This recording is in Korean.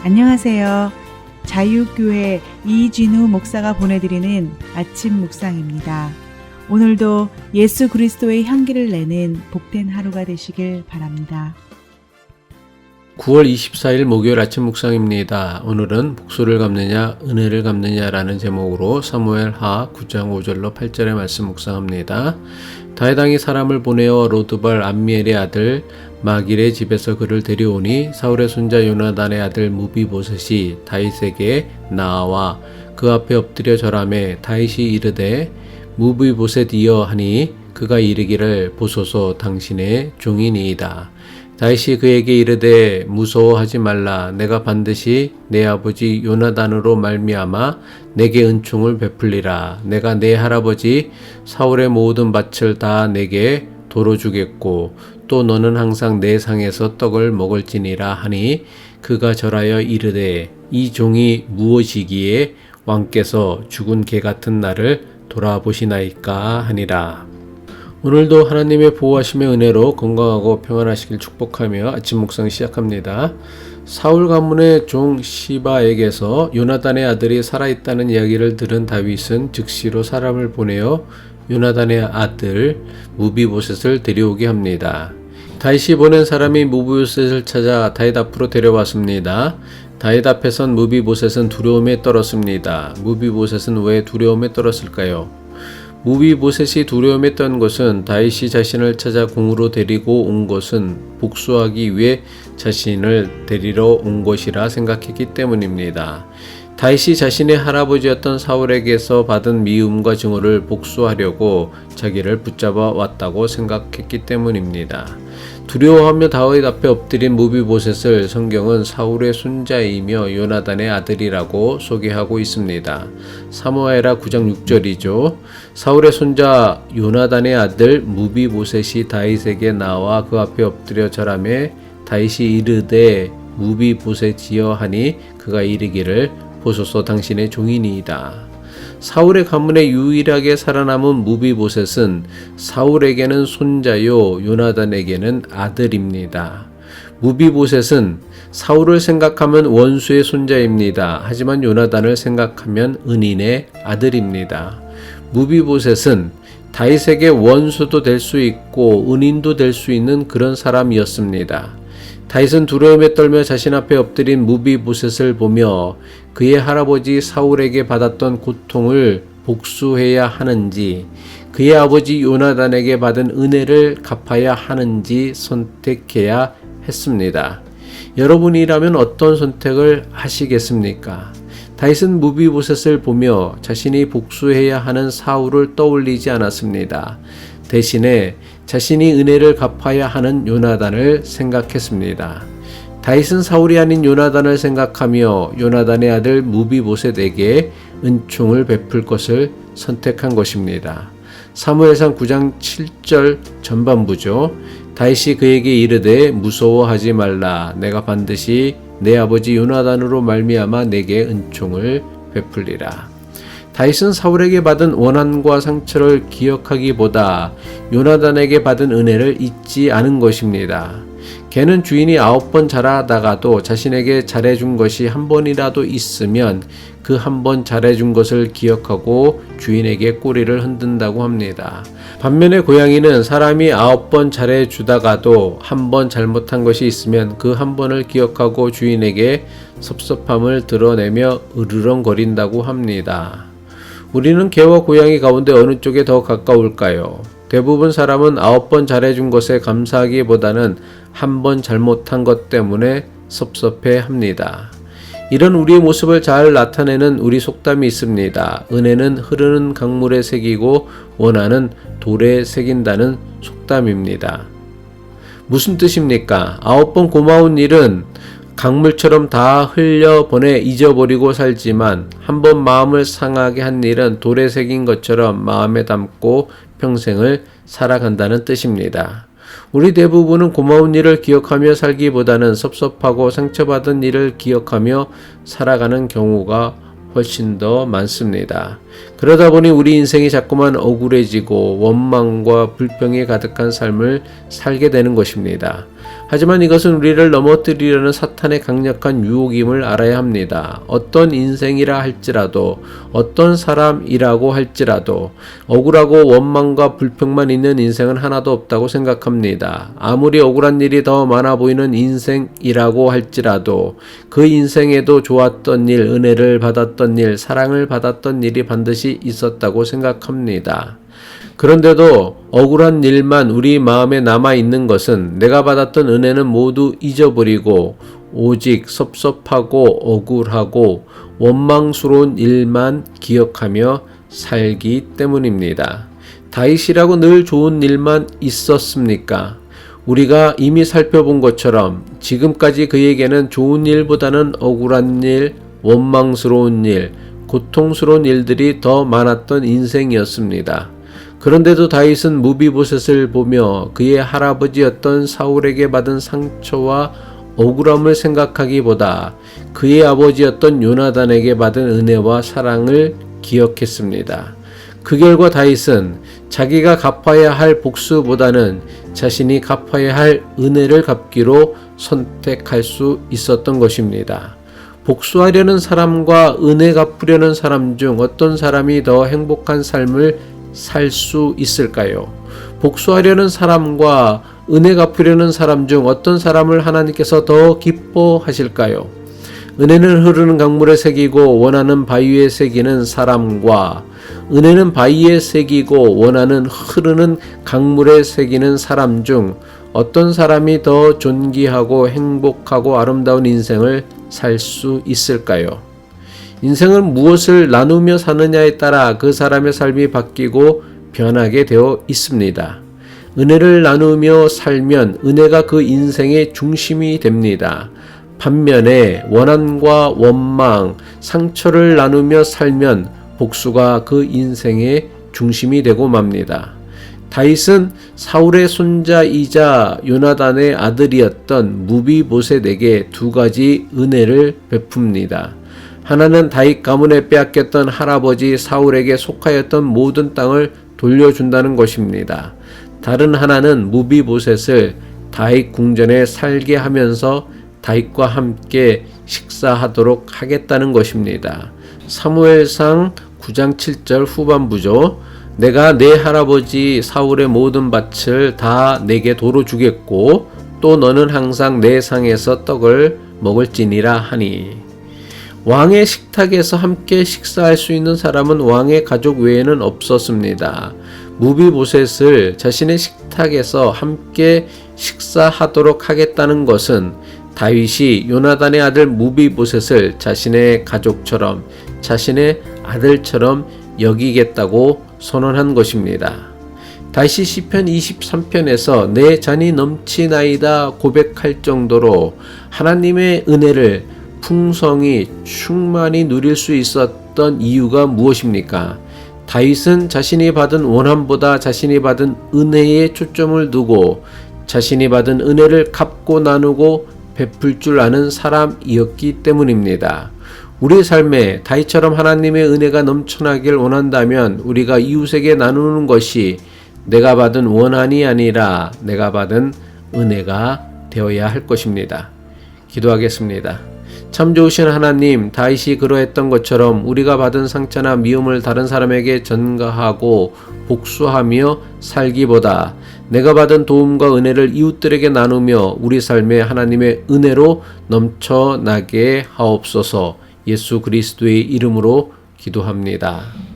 안녕하세요. 자유교회 이진우 목사가 보내드리는 아침 묵상입니다. 오늘도 예수 그리스도의 향기를 내는 복된 하루가 되시길 바랍니다. 9월 24일 목요일 아침 묵상입니다. 오늘은 복수를 갚느냐 은혜를 갚느냐라는 제목으로 사무엘하 9장 5절로 8절의 말씀 묵상합니다. 다윗왕이 사람을 보내어 로드발 암미엘의 아들 마길의 집에서 그를 데려오니 사울의 손자 요나단의 아들 무비보셋이 다윗에게 나아와 그 앞에 엎드려 절하매 다윗이 이르되 무비보셋이여 하니 그가 이르기를 보소서 당신의 종이니이다. 다윗이 그에게 이르되 무서워하지 말라. 내가 반드시 내 아버지 요나단으로 말미암아 내게 은총을 베풀리라. 내가 내 할아버지 사울의 모든 밭을 다 내게 도로 주겠고 또 너는 항상 내 상에서 떡을 먹을지니라 하니 그가 절하여 이르되 이 종이 무엇이기에 왕께서 죽은 개 같은 나를 돌아보시나이까 하니라. 오늘도 하나님의 보호하심의 은혜로 건강하고 평안하시길 축복하며 아침 묵상 시작합니다. 사울 가문의 종 시바에게서 요나단의 아들이 살아있다는 이야기를 들은 다윗은 즉시로 사람을 보내어 요나단의 아들 무비보셋을 데려오게 합니다. 다윗이 보낸 사람이 무비보셋을 찾아 다윗 앞으로 데려왔습니다. 다윗 앞에선 무비보셋은 두려움에 떨었습니다. 무비보셋은 왜 두려움에 떨었을까요? 무비보셋이 두려움에 떤 것은 다윗이 자신을 찾아 궁으로 데리고 온 것은 복수하기 위해 자신을 데리러 온 것이라 생각했기 때문입니다. 다윗이 자신의 할아버지였던 사울에게서 받은 미움과 증오를 복수하려고 자기를 붙잡아 왔다고 생각했기 때문입니다. 두려워하며 다윗 앞에 엎드린 무비보셋을 성경은 사울의 손자이며 요나단의 아들이라고 소개하고 있습니다. 사무엘하 9장 6절이죠. 사울의 손자 요나단의 아들 무비보셋이 다윗에게 나와 그 앞에 엎드려 절하매 다윗이 이르되 무비보셋이여 하니 그가 이르기를 보소서 당신의 종이니이다. 사울의 가문에 유일하게 살아남은 무비보셋은 사울에게는 손자요 요나단에게는 아들입니다. 무비보셋은 사울을 생각하면 원수의 손자입니다. 하지만 요나단을 생각하면 은인의 아들입니다. 무비보셋은 다윗에게 원수도 될 수 있고 은인도 될 수 있는 그런 사람이었습니다. 다윗은 두려움에 떨며 자신 앞에 엎드린 무비보셋을 보며 그의 할아버지 사울에게 받았던 고통을 복수해야 하는지 그의 아버지 요나단에게 받은 은혜를 갚아야 하는지 선택해야 했습니다. 여러분이라면 어떤 선택을 하시겠습니까? 다윗은 무비보셋을 보며 자신이 복수해야 하는 사울을 떠올리지 않았습니다. 대신에 자신이 은혜를 갚아야 하는 요나단을 생각했습니다. 다윗은 사울이 아닌 요나단을 생각하며 요나단의 아들 무비보셋에게 은총을 베풀 것을 선택한 것입니다. 사무엘상 9장 7절 전반부죠. 다윗이 그에게 이르되 무서워하지 말라. 내가 반드시 내 아버지 요나단으로 말미암아 내게 은총을 베풀리라. 다윗은 사울에게 받은 원한과 상처를 기억하기보다 요나단에게 받은 은혜를 잊지 않은 것입니다. 개는 주인이 9번 잘하다가도 자신에게 잘해준 것이 한 번이라도 있으면 그 한 번 잘해준 것을 기억하고 주인에게 꼬리를 흔든다고 합니다. 반면에 고양이는 사람이 9번 잘해주다가도 한 번 잘못한 것이 있으면 그 한 번을 기억하고 주인에게 섭섭함을 드러내며 으르렁거린다고 합니다. 우리는 개와 고양이 가운데 어느 쪽에 더 가까울까요? 대부분 사람은 9번 잘해준 것에 감사하기보다는 한 번 잘못한 것 때문에 섭섭해 합니다. 이런 우리의 모습을 잘 나타내는 우리 속담이 있습니다. 은혜는 흐르는 강물에 새기고 원한은 돌에 새긴다는 속담입니다. 무슨 뜻입니까? 9번 고마운 일은 강물처럼 다 흘려보내 잊어버리고 살지만 한 번 마음을 상하게 한 일은 돌에 새긴 것처럼 마음에 담고 평생을 살아간다는 뜻입니다. 우리 대부분은 고마운 일을 기억하며 살기보다는 섭섭하고 상처받은 일을 기억하며 살아가는 경우가 훨씬 더 많습니다. 그러다 보니 우리 인생이 자꾸만 억울해지고 원망과 불평이 가득한 삶을 살게 되는 것입니다. 하지만 이것은 우리를 넘어뜨리려는 사탄의 강력한 유혹임을 알아야 합니다. 어떤 인생이라 할지라도, 어떤 사람이라고 할지라도 억울하고 원망과 불평만 있는 인생은 하나도 없다고 생각합니다. 아무리 억울한 일이 더 많아 보이는 인생이라고 할지라도 그 인생에도 좋았던 일, 은혜를 받았던 일, 사랑을 받았던 일이 반드시 있었다고 생각합니다. 그런데도 억울한 일만 우리 마음에 남아있는 것은 내가 받았던 은혜는 모두 잊어버리고 오직 섭섭하고 억울하고 원망스러운 일만 기억하며 살기 때문입니다. 다윗이라고 늘 좋은 일만 있었습니까? 우리가 이미 살펴본 것처럼 지금까지 그에게는 좋은 일보다는 억울한 일, 원망스러운 일, 고통스러운 일들이 더 많았던 인생이었습니다. 그런데도 다윗은 무비보셋을 보며 그의 할아버지였던 사울에게 받은 상처와 억울함을 생각하기보다 그의 아버지였던 요나단에게 받은 은혜와 사랑을 기억했습니다. 그 결과 다윗은 자기가 갚아야 할 복수보다는 자신이 갚아야 할 은혜를 갚기로 선택할 수 있었던 것입니다. 복수하려는 사람과 은혜 갚으려는 사람 중 어떤 사람이 더 행복한 삶을 살 수 있을까요? 복수하려는 사람과 은혜 갚으려는 사람 중 어떤 사람을 하나님께서 더 기뻐하실까요? 은혜는 흐르는 강물에 새기고 원하는 바위에 새기는 사람과 은혜는 바위에 새기고 원하는 흐르는 강물에 새기는 사람 중 어떤 사람이 더 존귀하고 행복하고 아름다운 인생을 살 수 있을까요? 인생은 무엇을 나누며 사느냐에 따라 그 사람의 삶이 바뀌고 변하게 되어 있습니다. 은혜를 나누며 살면 은혜가 그 인생의 중심이 됩니다. 반면에 원한과 원망, 상처를 나누며 살면 복수가 그 인생의 중심이 되고 맙니다. 다윗은 사울의 손자이자 요나단의 아들이었던 무비보셋에게 두 가지 은혜를 베풉니다. 하나는 다윗 가문에 빼앗겼던 할아버지 사울에게 속하였던 모든 땅을 돌려준다는 것입니다. 다른 하나는 무비보셋을 다윗 궁전에 살게 하면서 다윗과 함께 식사하도록 하겠다는 것입니다. 사무엘상 9장 7절 후반부죠. 내가 내 할아버지 사울의 모든 밭을 다 내게 도로 주겠고 또 너는 항상 내 상에서 떡을 먹을지니라 하니. 왕의 식탁에서 함께 식사할 수 있는 사람은 왕의 가족 외에는 없었습니다. 무비보셋을 자신의 식탁에서 함께 식사하도록 하겠다는 것은 다윗이 요나단의 아들 무비보셋을 자신의 가족처럼 자신의 아들처럼 여기겠다고 선언한 것입니다. 다윗이 시편 23편에서 내 잔이 넘치나이다 고백할 정도로 하나님의 은혜를 풍성히 충만히 누릴 수 있었던 이유가 무엇입니까? 다윗은 자신이 받은 원함보다 자신이 받은 은혜에 초점을 두고 자신이 받은 은혜를 갚고 나누고 베풀 줄 아는 사람이었기 때문입니다. 우리 삶에 다윗처럼 하나님의 은혜가 넘쳐나길 원한다면 우리가 이웃에게 나누는 것이 내가 받은 원한이 아니라 내가 받은 은혜가 되어야 할 것입니다. 기도하겠습니다. 참 좋으신 하나님, 다윗이 그러했던 것처럼 우리가 받은 상처나 미움을 다른 사람에게 전가하고 복수하며 살기보다 내가 받은 도움과 은혜를 이웃들에게 나누며 우리 삶에 하나님의 은혜로 넘쳐나게 하옵소서. 예수 그리스도의 이름으로 기도합니다.